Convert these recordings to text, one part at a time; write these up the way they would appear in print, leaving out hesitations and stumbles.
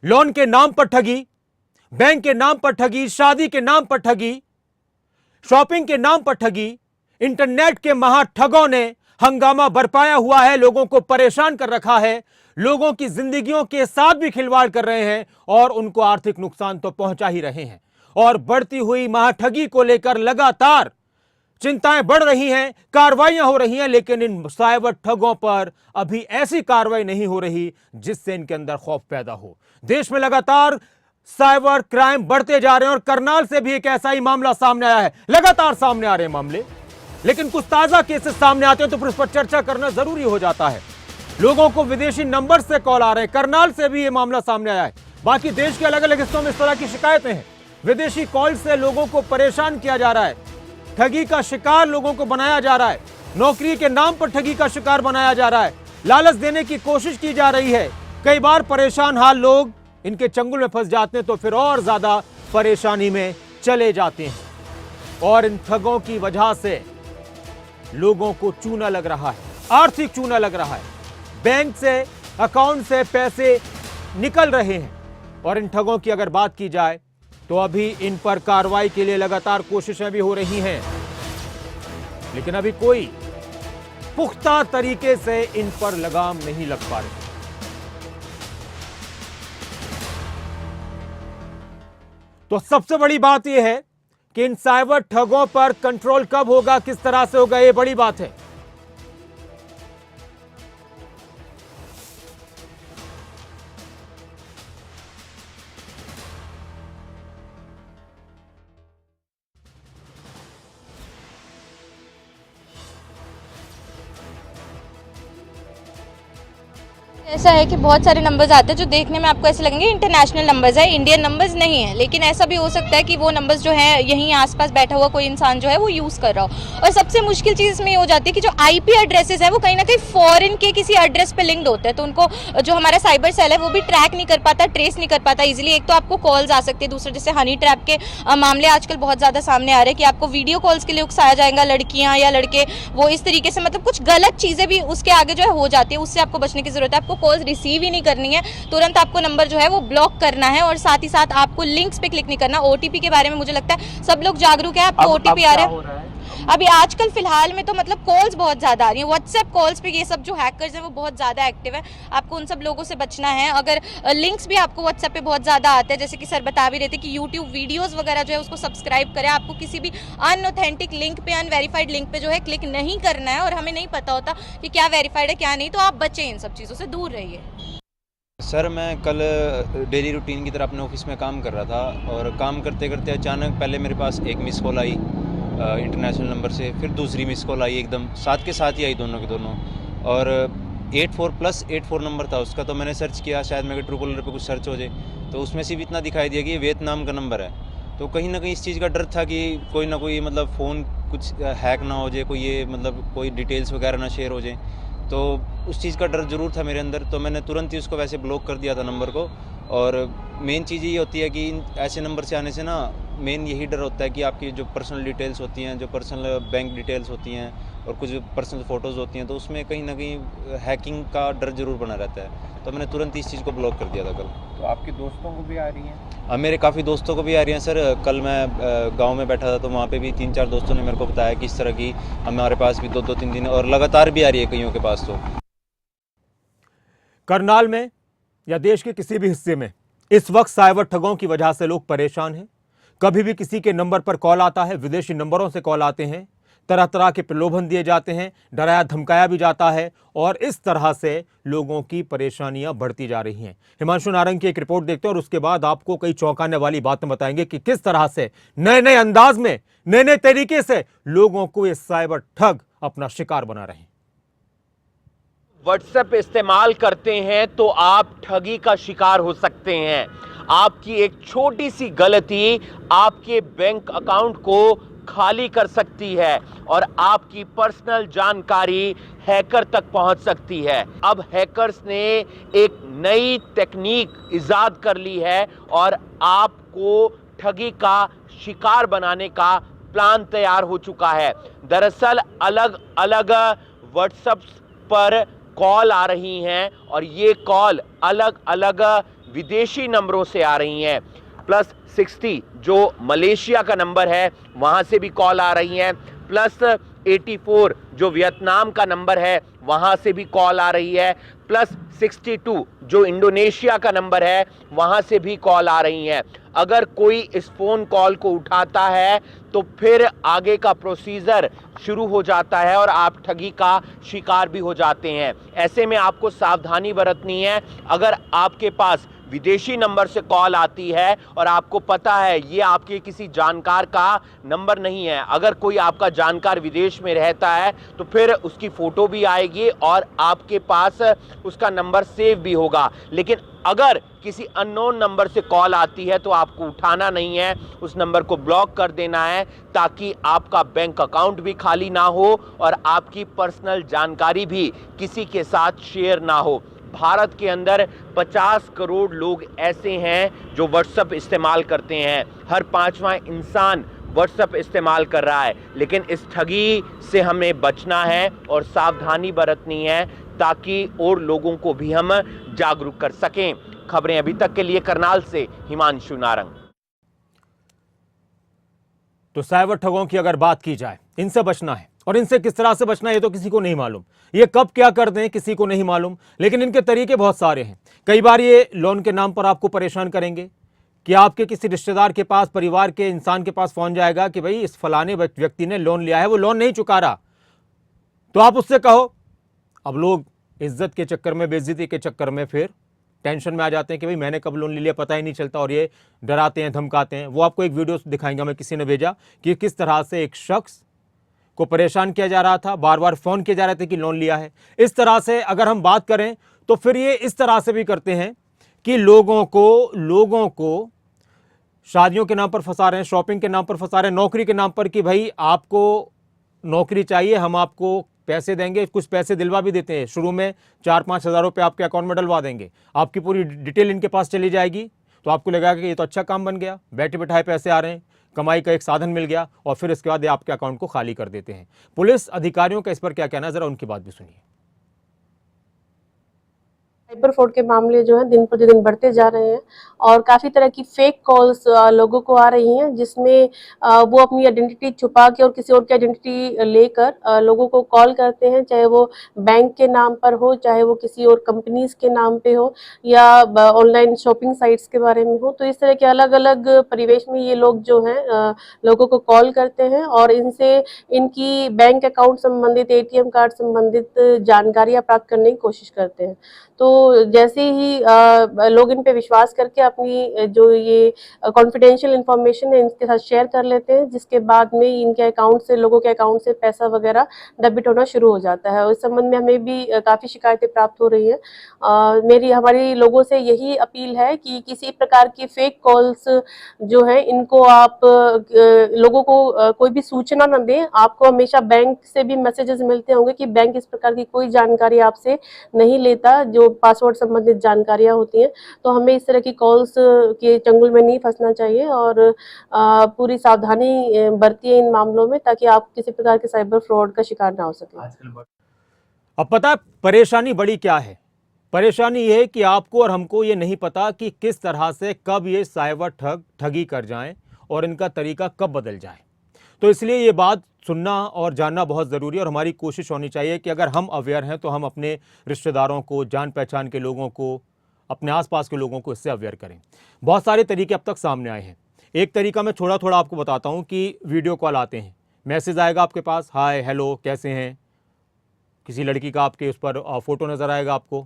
Loan के नाम पर ठगी, बैंक के नाम पर ठगी, शादी के नाम पर ठगी, शॉपिंग के नाम पर ठगी। इंटरनेट के महाठगों ने हंगामा बरपाया हुआ है, लोगों को परेशान कर रखा है, लोगों की जिंदगियों के साथ भी खिलवाड़ कर रहे हैं और उनको आर्थिक नुकसान तो पहुंचा ही रहे हैं। और बढ़ती हुई महाठगी को लेकर लगातार चिंताएं बढ़ रही हैं, कार्रवाइयां हो रही हैं, लेकिन इन साइबर ठगों पर अभी ऐसी कार्रवाई नहीं हो रही जिससे इनके अंदर खौफ पैदा हो। देश में लगातार साइबर क्राइम बढ़ते जा रहे हैं और करनाल से भी एक ऐसा ही मामला सामने आया है। लगातार सामने आ रहे हैं मामले, लेकिन कुछ ताजा केसेस सामने आते हैं तो फिर उस पर चर्चा करना जरूरी हो जाता है। लोगों को विदेशी नंबर से कॉल आ रहे हैं, करनाल से भी यह मामला सामने आया है। बाकी देश के अलग अलग हिस्सों में इस तरह की शिकायतें हैं। विदेशी कॉल से लोगों को परेशान किया जा रहा है, ठगी का शिकार लोगों को बनाया जा रहा है, नौकरी के नाम पर ठगी का शिकार बनाया जा रहा है, लालच देने की कोशिश की जा रही है। कई बार परेशान हाल लोग इनके चंगुल में फंस जाते हैं तो फिर और ज्यादा परेशानी में चले जाते हैं और इन ठगों की वजह से लोगों को चूना लग रहा है, आर्थिक चूना लग रहा है। बैंक से, अकाउंट से पैसे निकल रहे हैं और इन ठगों की अगर बात की जाए तो अभी इन पर कार्रवाई के लिए लगातार कोशिशें भी हो रही हैं, लेकिन अभी कोई पुख्ता तरीके से इन पर लगाम नहीं लग पा रही। तो सबसे बड़ी बात यह है कि इन साइबर ठगों पर कंट्रोल कब होगा, किस तरह से होगा, यह बड़ी बात है। ऐसा है कि बहुत सारे नंबर्स आते हैं जो देखने में आपको ऐसे लगेंगे इंटरनेशनल नंबर्स है, इंडियन नंबर्स नहीं है, लेकिन ऐसा भी हो सकता है कि वो नंबर्स जो है यहीं आसपास बैठा हुआ कोई इंसान जो है वो यूज़ कर रहा हो। और सबसे मुश्किल चीज़ इसमें ये हो जाती है कि जो आईपी एड्रेसेस है वो कहीं ना कहीं फॉरेन के किसी एड्रेस पे लिंक्ड होते हैं, तो उनको जो हमारा साइबर सेल है वो भी ट्रैक नहीं कर पाता, ट्रेस नहीं कर पाता इजीली। एक तो आपको कॉल्स आ सकती है, दूसरा जैसे हनी ट्रैप के मामले आजकल बहुत ज़्यादा सामने आ रहे हैं कि आपको वीडियो कॉल्स के लिए उकसाया जाएगा, लड़कियाँ या लड़के वो इस तरीके से मतलब कुछ गलत चीज़ें भी उसके आगे जो है हो जाती है। उससे आपको बचने की जरूरत है, आपको कॉल्स रिसीव ही नहीं करनी है, तुरंत आपको नंबर जो है वो ब्लॉक करना है और साथ ही साथ आपको लिंक्स पे क्लिक नहीं करना। ओटीपी के बारे में मुझे लगता है सब लोग जागरूक है, आपको ओटीपी आ रहा है। अभी आजकल फिलहाल में तो मतलब कॉल्स बहुत ज्यादा आ रही हैं, व्हाट्सएप कॉल्स पे ये सब जो हैकर्स हैं वो बहुत ज्यादा एक्टिव है, आपको उन सब लोगों से बचना है। अगर लिंक्स भी आपको व्हाट्सएप पे बहुत ज्यादा आते हैं, जैसे कि सर बता भी रहे थे कि यूट्यूब वीडियोस वगैरह जो है उसको सब्सक्राइब करें, आपको किसी भी अनऑथेंटिक लिंक पे, अनवेरीफाइड लिंक पे जो है क्लिक नहीं करना है। और हमें नहीं पता होता कि क्या वेरीफाइड है क्या नहीं, तो आप बचें, इन सब चीज़ों से दूर रहिए। सर मैं कल डेली रूटीन की तरह अपने ऑफिस में काम कर रहा था और काम करते करते अचानक पहले मेरे पास एक मिस कॉल आई इंटरनेशनल नंबर से, फिर दूसरी मिस कॉल आई एकदम साथ के साथ ही आई, दोनों के दोनों। और 84+84 नंबर था उसका, तो मैंने सर्च किया शायद मेरे ट्रू कॉलर पे कुछ सर्च हो जाए, तो उसमें से भी इतना दिखाई दिया कि ये वियतनाम का नंबर है। तो कहीं ना कहीं इस चीज़ का डर था कि कोई ना कोई मतलब फ़ोन कुछ हैक ना हो जाए, कोई ये मतलब कोई डिटेल्स वगैरह ना शेयर हो जाए, तो उस चीज़ का डर ज़रूर था मेरे अंदर। तो मैंने तुरंत ही उसको वैसे ब्लॉक कर दिया था नंबर को। और मेन चीज़ ये होती है कि ऐसे नंबर से आने से ना मेन यही डर होता है कि आपकी जो पर्सनल डिटेल्स होती हैं, जो पर्सनल बैंक डिटेल्स होती हैं और कुछ पर्सनल फ़ोटोज़ होती हैं, तो उसमें कहीं ना कहीं हैकिंग का डर ज़रूर बना रहता है। तो मैंने तुरंत इस चीज़ को ब्लॉक कर दिया था कल। तो आपके दोस्तों को भी आ रही हैं? मेरे काफ़ी दोस्तों को भी आ रही हैं सर। कल मैं गांव में बैठा था तो वहाँ पे भी 3-4 दोस्तों ने मेरे को बताया कि इस तरह की हमारे पास भी 2-3 दिन और लगातार भी आ रही है कईयों के पास। तो करनाल में या देश के किसी भी हिस्से में इस वक्त साइबर ठगों की वजह से लोग परेशान हैं। कभी भी किसी के नंबर पर कॉल आता है, विदेशी नंबरों से कॉल आते हैं, तरह तरह के प्रलोभन दिए जाते हैं, डराया धमकाया भी जाता है और इस तरह से लोगों की परेशानियां बढ़ती जा रही हैं। हिमांशु नारंग की एक रिपोर्ट देखते हैं और उसके बाद आपको कई चौंकाने वाली बातें बताएंगे कि किस तरह से नए नए अंदाज में, नए नए तरीके से लोगों को ये साइबर ठग अपना शिकार बना रहे हैं। व्हाट्सएप इस्तेमाल करते हैं तो आप ठगी का शिकार हो सकते हैं। आपकी एक छोटी सी गलती आपके बैंक अकाउंट को खाली कर सकती है और आपकी पर्सनल जानकारी हैकर तक पहुंच सकती है। अब हैकर्स ने एक नई टेक्निक इजाद कर ली है और आपको ठगी का शिकार बनाने का प्लान तैयार हो चुका है। दरअसल अलग अलग व्हाट्सएप पर कॉल आ रही हैं और ये कॉल अलग अलग विदेशी नंबरों से आ रही हैं। +60 जो मलेशिया का नंबर है वहां से भी कॉल आ रही हैं। +84 जो वियतनाम का नंबर है वहां से भी कॉल आ रही है। +62 जो इंडोनेशिया का नंबर है वहां से भी कॉल आ रही हैं। अगर कोई इस फोन कॉल को उठाता है तो फिर आगे का प्रोसीजर शुरू हो जाता है और आप ठगी का शिकार भी हो जाते हैं। ऐसे में आपको सावधानी बरतनी है। अगर आपके पास विदेशी नंबर से कॉल आती है और आपको पता है ये आपके किसी जानकार का नंबर नहीं है, अगर कोई आपका जानकार विदेश में रहता है तो फिर उसकी फोटो भी आएगी और आपके पास उसका नंबर सेव भी होगा। लेकिन अगर किसी अननोन नंबर से कॉल आती है तो आपको उठाना नहीं है, उस नंबर को ब्लॉक कर देना है ताकि आपका बैंक अकाउंट भी खाली ना हो और आपकी पर्सनल जानकारी भी किसी के साथ शेयर ना हो। भारत के अंदर 50 करोड़ लोग ऐसे हैं जो व्हाट्सएप इस्तेमाल करते हैं। हर 5वां इंसान व्हाट्सएप इस्तेमाल कर रहा है। लेकिन इस ठगी से हमें बचना है और सावधानी बरतनी है ताकि और लोगों को भी हम जागरूक कर सकें। खबरें अभी तक के लिए करनाल से हिमांशु नारंग। तो साइबर ठगों की अगर बात की जाए, इनसे बचना है और इनसे किस तरह से बचना है ये तो किसी को नहीं मालूम। ये कब क्या कर दें किसी को नहीं मालूम, लेकिन इनके तरीके बहुत सारे हैं। कई बार ये लोन के नाम पर आपको परेशान करेंगे कि आपके किसी रिश्तेदार के पास, परिवार के इंसान के पास फोन जाएगा कि भाई इस फलाने व्यक्ति ने लोन लिया है, वो लोन नहीं चुका रहा। तो आप उससे कहो। अब लोग इज्जत के चक्कर में, बेइज्जती के चक्कर में फिर टेंशन में आ जाते हैं कि भाई मैंने कब लोन ले लिया पता ही नहीं चलता, और ये डराते हैं, धमकाते हैं। वो आपको एक वीडियो दिखाएंगे, हमें किसी ने भेजा कि किस तरह से एक शख्स को परेशान किया जा रहा था, बार बार फोन किए जा रहे थे कि लोन लिया है। इस तरह से अगर हम बात करें तो फिर ये इस तरह से भी करते हैं कि लोगों को शादियों के नाम पर फंसा रहे हैं, शॉपिंग के नाम पर फंसा रहे हैं, नौकरी के नाम पर कि भाई आपको नौकरी चाहिए, हम आपको पैसे देंगे। कुछ पैसे दिलवा भी देते हैं, शुरू में 4-5 हज़ार रुपये आपके अकाउंट में डलवा देंगे, आपकी पूरी डिटेल इनके पास चली जाएगी। तो आपको लगेगा कि ये तो अच्छा काम बन गया, बैठे बैठाए पैसे आ रहे हैं, कमाई का एक साधन मिल गया, और फिर इसके बाद ये आपके अकाउंट को खाली कर देते हैं। पुलिस अधिकारियों का इस पर क्या कहना है, जरा उनकी बात भी सुनिए। साइबर फ्रॉड के मामले जो हैं दिन प्रतिदिन बढ़ते जा रहे हैं और काफ़ी तरह की फेक कॉल्स लोगों को आ रही हैं, जिसमें वो अपनी आइडेंटिटी छुपा के और किसी और की आइडेंटिटी लेकर लोगों को कॉल करते हैं, चाहे वो बैंक के नाम पर हो, चाहे वो किसी और कंपनीज के नाम पे हो, या ऑनलाइन शॉपिंग साइट्स के बारे में हो। तो इस तरह के अलग अलग परिवेश में ये लोग जो हैं लोगों को कॉल करते हैं और इनसे इनकी बैंक अकाउंट संबंधित, ATM कार्ड संबंधित जानकारियाँ प्राप्त करने की कोशिश करते हैं। तो जैसे ही लोग इन पे विश्वास करके अपनी जो ये कॉन्फिडेंशियल इंफॉर्मेशन है इनके साथ शेयर कर लेते हैं, जिसके बाद में इनके अकाउंट से, लोगों के अकाउंट से पैसा वगैरह डेबिट होना शुरू हो जाता है। और इस संबंध में हमें भी काफ़ी शिकायतें प्राप्त हो रही हैं। हमारी लोगों से यही अपील है कि किसी प्रकार की फेक कॉल्स जो है इनको आप लोगों को कोई भी सूचना न दें। आपको हमेशा बैंक से भी मैसेजेस मिलते होंगे कि बैंक इस प्रकार की कोई जानकारी आपसे नहीं लेता, जो पासवर्ड संबंधित जानकारियां होती हैं। तो हमें इस तरह की कॉल्स के चंगुल में नहीं फंसना चाहिए और पूरी सावधानी बरतिए इन मामलों में, ताकि आप किसी प्रकार के साइबर फ्रॉड का शिकार ना हो सके। अब पता है परेशानी बड़ी क्या है? परेशानी ये है कि आपको और हमको ये नहीं पता कि किस तरह से कब ये साइबर ठगी कर जाएं और इनका तरीका कब बदल जाए। तो इसलिए ये बात सुनना और जानना बहुत ज़रूरी है और हमारी कोशिश होनी चाहिए कि अगर हम अवेयर हैं तो हम अपने रिश्तेदारों को, जान पहचान के लोगों को, अपने आसपास के लोगों को इससे अवेयर करें। बहुत सारे तरीके अब तक सामने आए हैं। एक तरीका मैं थोड़ा थोड़ा आपको बताता हूं कि वीडियो कॉल आते हैं, मैसेज आएगा आपके पास, हाय हेलो कैसे हैं, किसी लड़की का आपके उस पर फ़ोटो नज़र आएगा आपको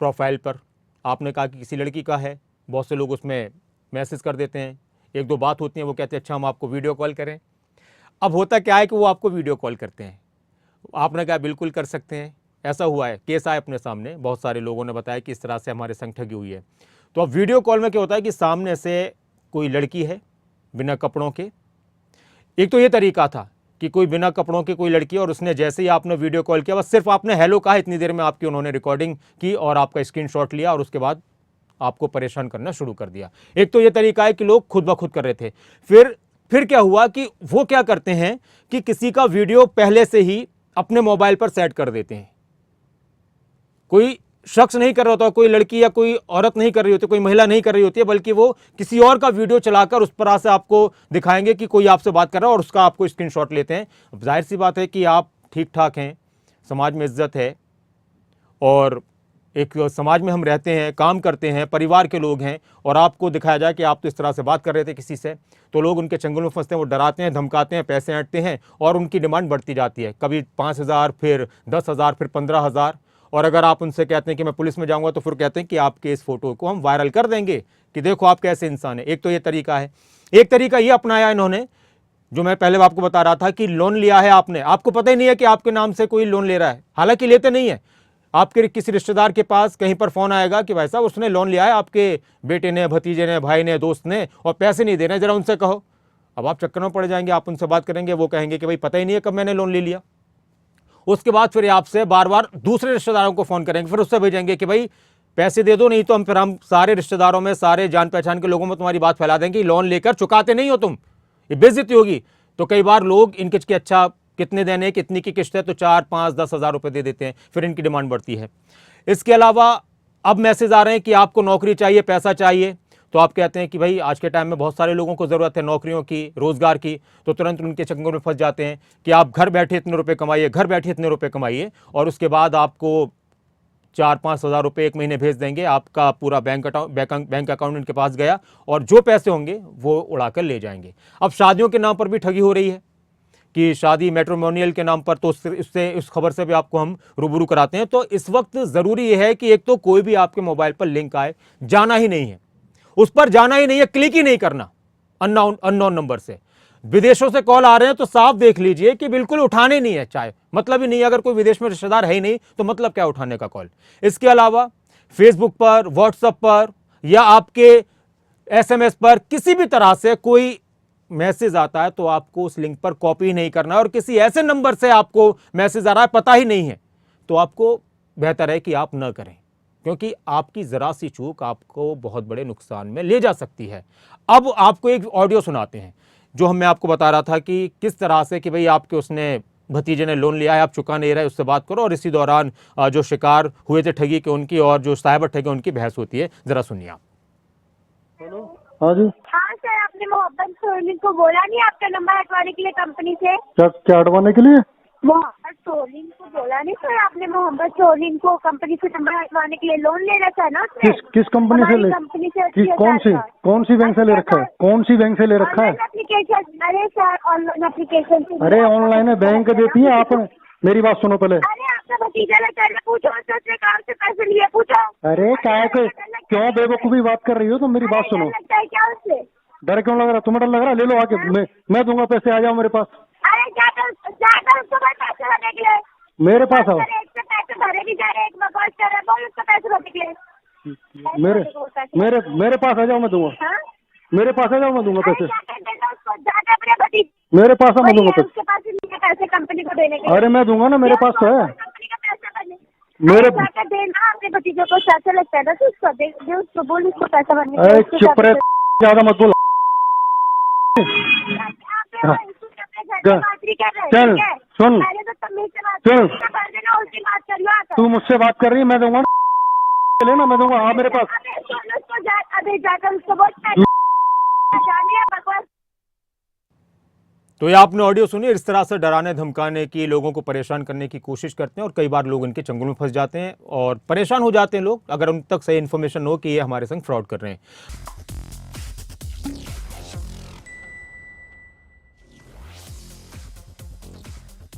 प्रोफाइल पर, आपने कहा कि किसी लड़की का है, बहुत से लोग उसमें मैसेज कर देते हैं, एक दो बात होती है, वो कहते हैं अच्छा हम आपको वीडियो कॉल करें। अब होता क्या है कि वो आपको वीडियो कॉल करते हैं, आपने कहा बिल्कुल कर सकते हैं। ऐसा हुआ है, केस आए अपने सामने, बहुत सारे लोगों ने बताया कि इस तरह से हमारे संग ठगी हुई है। तो अब वीडियो कॉल में क्या होता है कि सामने से कोई लड़की है बिना कपड़ों के। एक तो ये तरीका था कि कोई बिना कपड़ों की कोई लड़की, और उसने जैसे ही आपने वीडियो कॉल किया, बस सिर्फ आपने हेलो कहा, इतनी देर में आपकी उन्होंने रिकॉर्डिंग की और आपका स्क्रीनशॉट लिया और उसके बाद आपको परेशान करना शुरू कर दिया। एक तो ये तरीका है कि लोग खुद ब खुद कर रहे थे। फिर क्या हुआ कि वो क्या करते हैं कि किसी का वीडियो पहले से ही अपने मोबाइल पर सेट कर देते हैं। कोई शख्स नहीं कर रहा होता, कोई लड़की या कोई औरत नहीं कर रही होती, कोई महिला नहीं कर रही होती है, बल्कि वो किसी और का वीडियो चलाकर उस पर से आपको दिखाएंगे कि कोई आपसे बात कर रहा है और उसका आपको स्क्रीनशॉट लेते हैं। जाहिर सी बात है कि आप ठीक ठाक हैं, समाज में इज्जत है और एक समाज में हम रहते हैं, काम करते हैं, परिवार के लोग हैं, और आपको दिखाया जाए कि आप तो इस तरह से बात कर रहे थे किसी से, तो लोग उनके चंगुल में फंसते हैं, वो डराते हैं, धमकाते हैं, पैसे ऐंठते हैं और उनकी डिमांड बढ़ती जाती है, कभी 5,000, फिर 10,000, फिर 15,000। और अगर आप उनसे कहते हैं कि मैं पुलिस में जाऊंगा तो फिर कहते हैं कि आपके इस फोटो को हम वायरल कर देंगे कि देखो आप कैसे इंसान है। एक तो ये तरीका है। एक तरीका ये अपनाया इन्होंने, जो मैं पहले आपको बता रहा था कि लोन लिया है आपने, आपको पता ही नहीं है कि आपके नाम से कोई लोन ले रहा है, हालांकि लेते नहीं है। आपके किसी रिश्तेदार के पास कहीं पर फोन आएगा कि भाई साहब उसने लोन लिया है, आपके बेटे ने, भतीजे ने, भाई ने, दोस्त ने, और पैसे नहीं दे रहे, जरा उनसे कहो। अब आप चक्कर में पड़ जाएंगे, आप उनसे बात करेंगे, वो कहेंगे कि भाई पता ही नहीं है कब मैंने लोन ले लिया। उसके बाद फिर आपसे बार बार दूसरे रिश्तेदारों को फोन करेंगे, फिर उससे भेजेंगे कि भाई पैसे दे दो, नहीं तो हम सारे रिश्तेदारों में, सारे जान पहचान के लोगों में तुम्हारी बात फैला देंगे, लोन लेकर चुकाते नहीं हो तुम, ये बेइज्जती होगी। तो कई बार लोग इनके कि अच्छा कितने देने, कितनी की किस्त है, तो 4, 5, 10,000 रुपये दे देते हैं, फिर इनकी डिमांड बढ़ती है। इसके अलावा अब मैसेज आ रहे हैं कि आपको नौकरी चाहिए, पैसा चाहिए, तो आप कहते हैं कि भाई आज के टाइम में बहुत सारे लोगों को ज़रूरत है नौकरियों की, रोज़गार की, तो तुरंत उनके चंगुल में फंस जाते हैं कि आप घर बैठे इतने रुपए कमाइए, घर बैठे इतने रुपए कमाइए, और उसके बाद आपको 4-5 हज़ार रुपये एक महीने भेज देंगे। आपका पूरा बैंक अकाउंट इनके पास गया और जो पैसे होंगे वो उड़ाकर ले जाएंगे। अब शादियों के नाम पर भी ठगी हो रही है कि शादी मैट्रिमोनियल के नाम पर, तो उस खबर से भी आपको हम रूबरू कराते हैं। तो इस वक्त ज़रूरी यह है कि एक तो कोई भी आपके मोबाइल पर लिंक आए, जाना ही नहीं है, उस पर जाना ही नहीं है, क्लिक ही नहीं करना अननोन नंबर से। विदेशों से कॉल आ रहे हैं तो साफ देख लीजिए कि बिल्कुल उठाने नहीं है, चाहे मतलब ही नहीं है, अगर कोई विदेश में रिश्तेदार है ही नहीं तो मतलब क्या उठाने का कॉल। इसके अलावा फेसबुक पर, व्हाट्सएप पर या आपके SMS पर किसी भी तरह से कोई मैसेज आता है तो आपको उस लिंक पर कॉपी नहीं करना है, और किसी ऐसे नंबर से आपको मैसेज आ रहा है पता ही नहीं है तो आपको बेहतर है कि आप न करें, क्योंकि आपकी ज़रा सी चूक आपको बहुत बड़े नुकसान में ले जा सकती है। अब आपको एक ऑडियो सुनाते हैं जो मैं आपको बता रहा था कि किस तरह से कि भाई आपके उसने भतीजे ने लोन लिया है, आप चुका नहीं रहे, उससे बात करो, और इसी दौरान जो शिकार हुए थे ठगी के उनकी और जो साइबर ठगी उनकी बहस होती है। ज़रा सुनिए आप। हाँ जी। हाँ सर, आपने मोहब्बत सोलिन को बोला नहीं आपका नंबर हटवाने के लिए कंपनी से? क्या हटवाने के लिए? मोहम्मद सोलिन को बोला नहीं सर आपने? मोहम्मद सोलिन को कंपनी से नंबर हटवाने के लिए लोन ले रखा है ना उसने? किस कंपनी से ले? कंपनी से कौन सी बैंक से ले रखा है? कौन सी बैंक से ले रखा है? एप्लीकेशन। अरे सर ऑनलाइन एप्लीकेशन। अरे ऑनलाइन है, बैंक देती है। आप मेरी बात सुनो पहले। अरे आपका भतीजा लगता है, पूछो उससे कहाँ से पैसे लिए, पूछो। अरे क्यों बेवकूफी बात कर रही हो? तो मेरी बात सुनो। लगता है क्या उससे? डर क्यों लग रहा? तुम्हें डर लग रहा है? ले लो आके, मैं दूंगा पैसे, आ जाओ मेरे पास। अरे जाकर उसको पैसे भरने के लिए मेरे पास आओ। एक से पैसे भरे नहीं जा रहे, एक बकवास कर रहा है, बोल उसको पैसे भरने के लिए। मेरे पास आ जाओ, मैं दूंगा। हाँ? मेरे पास आ जाओ, मैं दूंगा पैसे। अपने मेरे पास आ, मैं दूंगा पैसे। उसके पास ही नहीं है पैसे कंपनी को देने के। अरे मैं दूंगा ना, मेरे पास तो है। कंपनी का पैसा भरने मेरे जाकर देना अपने भतीजे को, अच्छा लगता है ना, तो उसको दे, उसको बोल उसको पैसा भरने के अरे लिए। चुप रहे, ज्यादा मत बोल। चल सुन, तू मुझसे बात कर रही है, मैं दूंगा लेना, मैं दूंगा। हाँ मेरे पास। अभी जाकर उसको बोल बकवास। तो ये आपने ऑडियो सुनी। इस तरह से डराने धमकाने की, लोगों को परेशान करने की कोशिश करते हैं और कई बार लोग इनके चंगुल में फंस जाते हैं और परेशान हो जाते हैं लोग, अगर उन तक सही इन्फॉर्मेशन हो कि ये हमारे संग फ्रॉड कर रहे हैं।